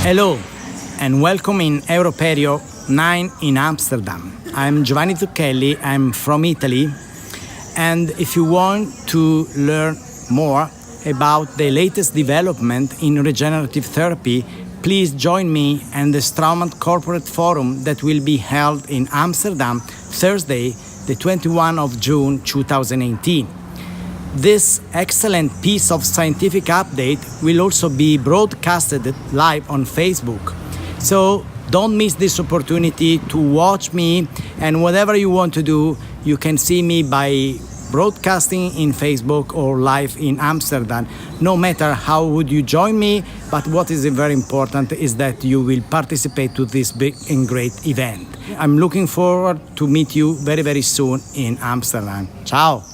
Hello and welcome in Europerio 9 in Amsterdam. I'm Giovanni Zucchelli, I'm from Italy, and if you want to learn more about the latest development in regenerative therapy, please join me and the Straumann Corporate Forum that will be held in Amsterdam Thursday, the 21st of June 2018. This excellent piece of scientific update will also be broadcasted live on Facebook. So don't miss this opportunity to watch me, and whatever you want to do, you can see me by broadcasting in Facebook or live in Amsterdam. No matter how would you join me, but what is very important is that you will participate to this big and great event. I'm looking forward to meet you very, very soon in Amsterdam. Ciao!